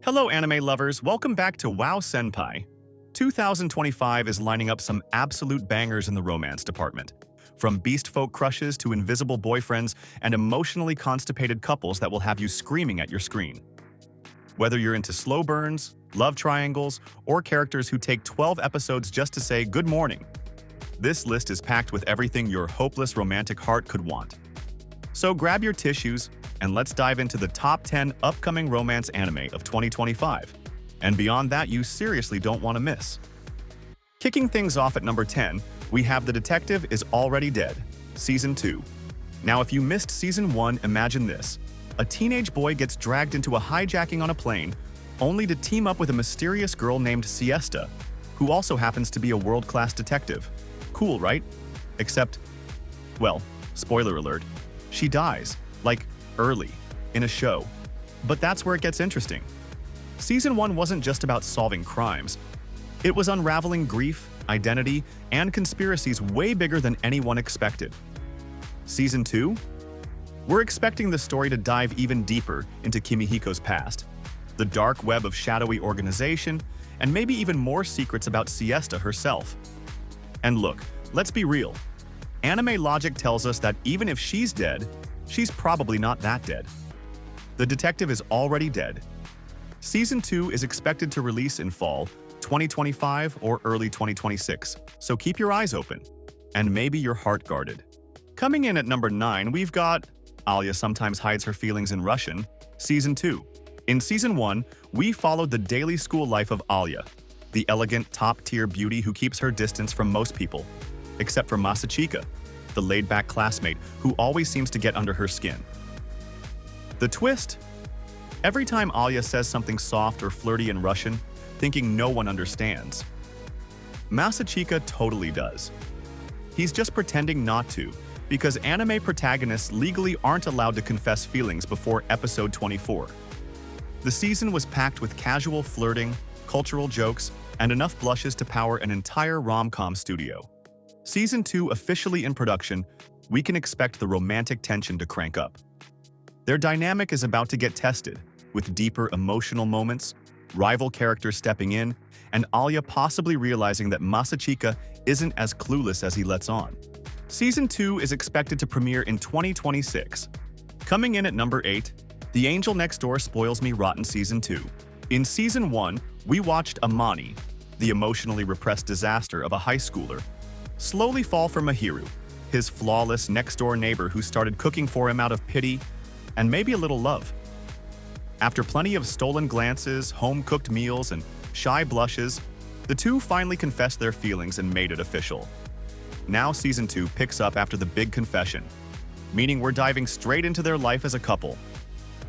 Hello anime lovers, welcome back to WoW Senpai. 2025 is lining up some absolute bangers in the romance department. From beast folk crushes to invisible boyfriends and emotionally constipated couples that will have you screaming at your screen. Whether you're into slow burns, love triangles, or characters who take 12 episodes just to say good morning, this list is packed with everything your hopeless romantic heart could want. So grab your tissues, and let's dive into the top 10 upcoming romance anime of 2025. And beyond that, you seriously don't want to miss. Kicking things off at number 10, we have The Detective is Already Dead, Season 2. Now, if you missed Season 1, imagine this. A teenage boy gets dragged into a hijacking on a plane, only to team up with a mysterious girl named Siesta, who also happens to be a world-class detective. Cool, right? Except, well, spoiler alert, she dies, like, early, in a show. But that's where it gets interesting. Season 1 wasn't just about solving crimes. It was unraveling grief, identity, and conspiracies way bigger than anyone expected. Season 2? We're expecting the story to dive even deeper into Kimihiko's past, the dark web of shadowy organization, and maybe even more secrets about Siesta herself. And look, let's be real. Anime logic tells us that even if she's dead, she's probably not that dead. The Detective is Already Dead. Season 2 is expected to release in fall 2025 or early 2026, so keep your eyes open, and maybe your heart guarded. Coming in at number 9, we've got Alya Sometimes Hides Her Feelings in Russian, Season 2. In Season 1, we followed the daily school life of Alya, the elegant, top-tier beauty who keeps her distance from most people, except for Masachika, the laid-back classmate who always seems to get under her skin. The twist? Every time Alya says something soft or flirty in Russian, thinking no one understands, Masachika totally does. He's just pretending not to, because anime protagonists legally aren't allowed to confess feelings before episode 24. The season was packed with casual flirting, cultural jokes, and enough blushes to power an entire rom-com studio. Season 2 officially in production, we can expect the romantic tension to crank up. Their dynamic is about to get tested, with deeper emotional moments, rival characters stepping in, and Alya possibly realizing that Masachika isn't as clueless as he lets on. Season 2 is expected to premiere in 2026. Coming in at number 8, The Angel Next Door Spoils Me Rotten Season 2. In Season 1, we watched Amani, the emotionally repressed disaster of a high schooler, slowly fall for Mahiru, his flawless next-door neighbor who started cooking for him out of pity and maybe a little love. After plenty of stolen glances, home-cooked meals, and shy blushes, the two finally confessed their feelings and made it official. Now Season 2 picks up after the big confession, meaning we're diving straight into their life as a couple.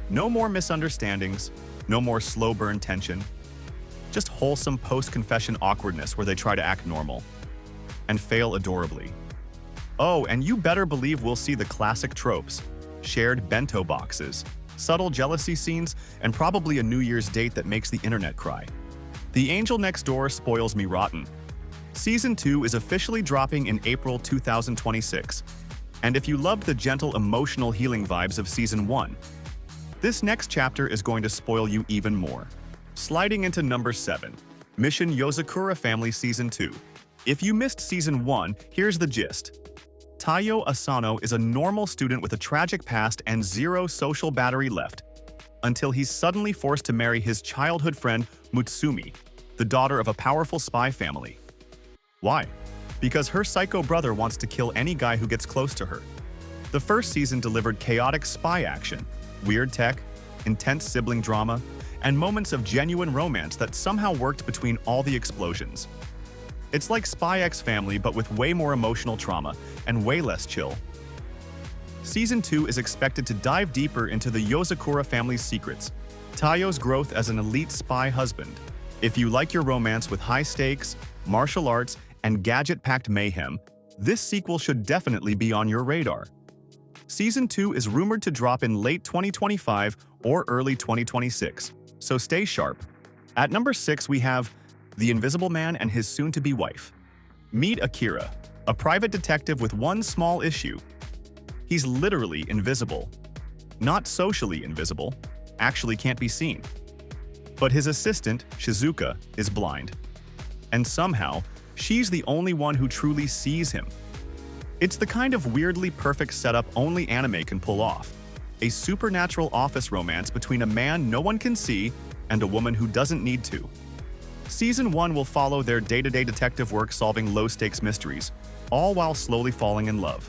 No more misunderstandings, no more slow burn tension, just wholesome post-confession awkwardness where they try to act normal and fail adorably. Oh, and you better believe we'll see the classic tropes, shared bento boxes, subtle jealousy scenes, and probably a New Year's date that makes the internet cry. The Angel Next Door Spoils Me Rotten. Season 2 is officially dropping in April 2026. And if you loved the gentle emotional healing vibes of Season 1, this next chapter is going to spoil you even more. Sliding into number 7, Mission Yozakura Family Season 2. If you missed Season 1, here's the gist. Taiyo Asano is a normal student with a tragic past and zero social battery left, until he's suddenly forced to marry his childhood friend Mutsumi, the daughter of a powerful spy family. Why? Because her psycho brother wants to kill any guy who gets close to her. The first season delivered chaotic spy action, weird tech, intense sibling drama, and moments of genuine romance that somehow worked between all the explosions. It's like Spy X Family but with way more emotional trauma and way less chill. Season 2 is expected to dive deeper into the Yozakura family's secrets, Taiyo's growth as an elite spy husband. If you like your romance with high stakes, martial arts, and gadget-packed mayhem, this sequel should definitely be on your radar. Season 2 is rumored to drop in late 2025 or early 2026, so stay sharp. At number 6, we have The Invisible Man and His Soon-to-Be Wife. Meet Akira, a private detective with one small issue. He's literally invisible. Not socially invisible, actually can't be seen. But his assistant, Shizuka, is blind. And somehow, she's the only one who truly sees him. It's the kind of weirdly perfect setup only anime can pull off. A supernatural office romance between a man no one can see and a woman who doesn't need to. Season 1 will follow their day-to-day detective work solving low-stakes mysteries, all while slowly falling in love.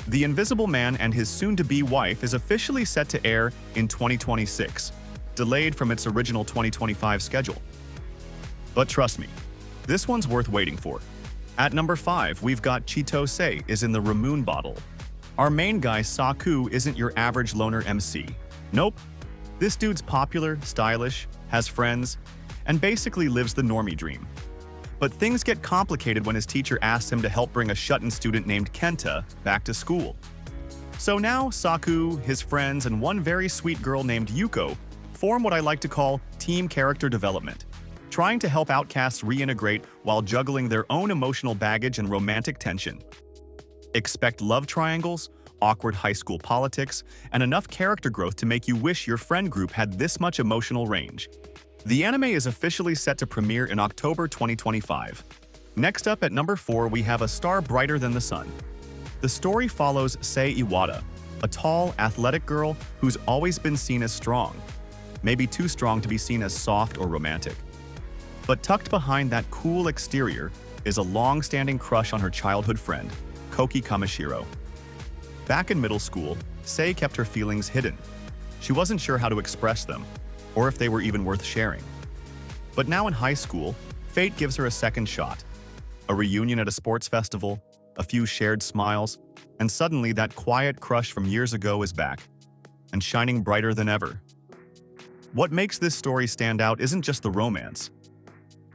The Invisible Man and His Soon-to-Be Wife is officially set to air in 2026, delayed from its original 2025 schedule. But trust me, this one's worth waiting for. At number 5, we've got Chitose is in the Ramune bottle. Our main guy, Saku, isn't your average loner MC. Nope. This dude's popular, stylish, has friends, and basically lives the normie dream. But things get complicated when his teacher asks him to help bring a shut-in student named Kenta back to school. So now Saku, his friends, and one very sweet girl named Yuko form what I like to call team character development, trying to help outcasts reintegrate while juggling their own emotional baggage and romantic tension. Expect love triangles, awkward high school politics, and enough character growth to make you wish your friend group had this much emotional range. The anime is officially set to premiere in October 2025. Next up at number 4, we have A Star Brighter Than the Sun. The story follows Sei Iwata, a tall, athletic girl who's always been seen as strong. Maybe too strong to be seen as soft or romantic. But tucked behind that cool exterior is a long-standing crush on her childhood friend, Koki Kamishiro. Back in middle school, Sei kept her feelings hidden. She wasn't sure how to express them, or if they were even worth sharing. But now in high school, fate gives her a second shot. A reunion at a sports festival, a few shared smiles, and suddenly that quiet crush from years ago is back, and shining brighter than ever. What makes this story stand out isn't just the romance.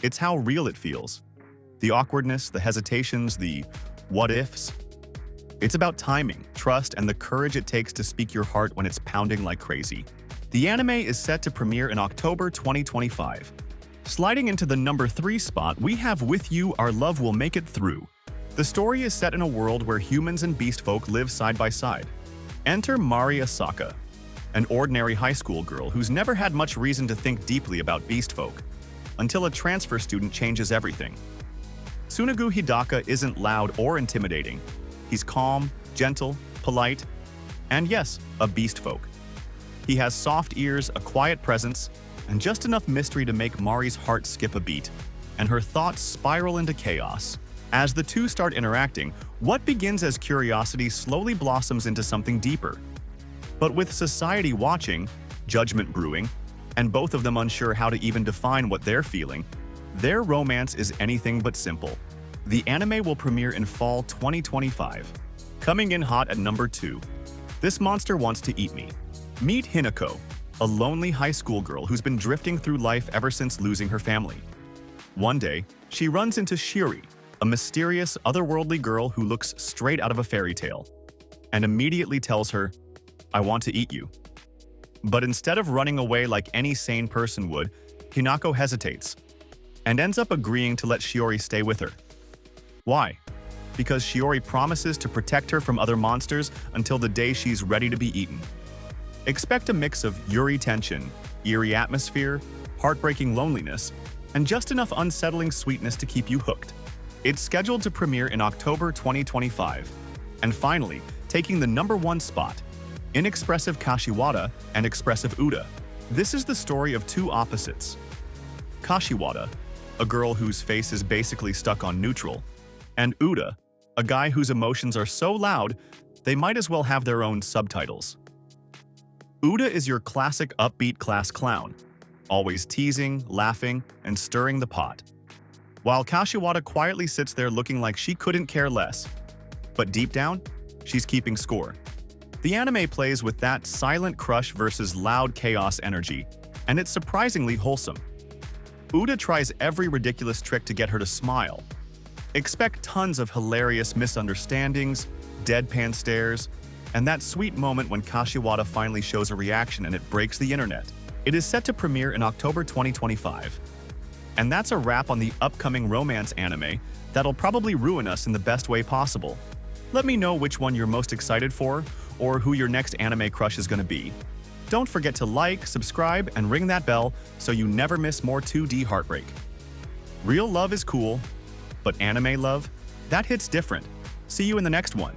It's how real it feels. The awkwardness, the hesitations, the what-ifs. It's about timing, trust, and the courage it takes to speak your heart when it's pounding like crazy. The anime is set to premiere in October 2025. Sliding into the number 3 spot, we have With You, Our Love Will Make It Through. The story is set in a world where humans and beast folk live side by side. Enter Mari Asaka, an ordinary high school girl who's never had much reason to think deeply about beast folk, until a transfer student changes everything. Tsunagu Hidaka isn't loud or intimidating. He's calm, gentle, polite, and yes, a beast folk. He has soft ears, a quiet presence, and just enough mystery to make Mari's heart skip a beat, and her thoughts spiral into chaos. As the two start interacting, what begins as curiosity slowly blossoms into something deeper. But with society watching, judgment brewing, and both of them unsure how to even define what they're feeling, their romance is anything but simple. The anime will premiere in fall 2025. Coming in hot at number 2. This monster wants to eat me. Meet Hinako, a lonely high school girl who's been drifting through life ever since losing her family. One day, she runs into Shiri, a mysterious, otherworldly girl who looks straight out of a fairy tale, and immediately tells her, "I want to eat you." But instead of running away like any sane person would, Hinako hesitates, and ends up agreeing to let Shiori stay with her. Why? Because Shiori promises to protect her from other monsters until the day she's ready to be eaten. Expect a mix of Yuri tension, eerie atmosphere, heartbreaking loneliness, and just enough unsettling sweetness to keep you hooked. It's scheduled to premiere in October 2025. And finally, taking the number 1 spot, Inexpressive Kashiwada and Expressive Oota. This is the story of two opposites. Kashiwada, a girl whose face is basically stuck on neutral, and Oota, a guy whose emotions are so loud, they might as well have their own subtitles. Oota is your classic upbeat class clown, always teasing, laughing, and stirring the pot. While Kashiwada quietly sits there looking like she couldn't care less. But deep down, she's keeping score. The anime plays with that silent crush versus loud chaos energy, and it's surprisingly wholesome. Oota tries every ridiculous trick to get her to smile. Expect tons of hilarious misunderstandings, deadpan stares, and that sweet moment when Kashiwada finally shows a reaction and it breaks the internet. It is set to premiere in October 2025. And that's a wrap on the upcoming romance anime that'll probably ruin us in the best way possible. Let me know which one you're most excited for, or who your next anime crush is going to be. Don't forget to like, subscribe, and ring that bell so you never miss more 2D heartbreak. Real love is cool, but anime love? That hits different. See you in the next one.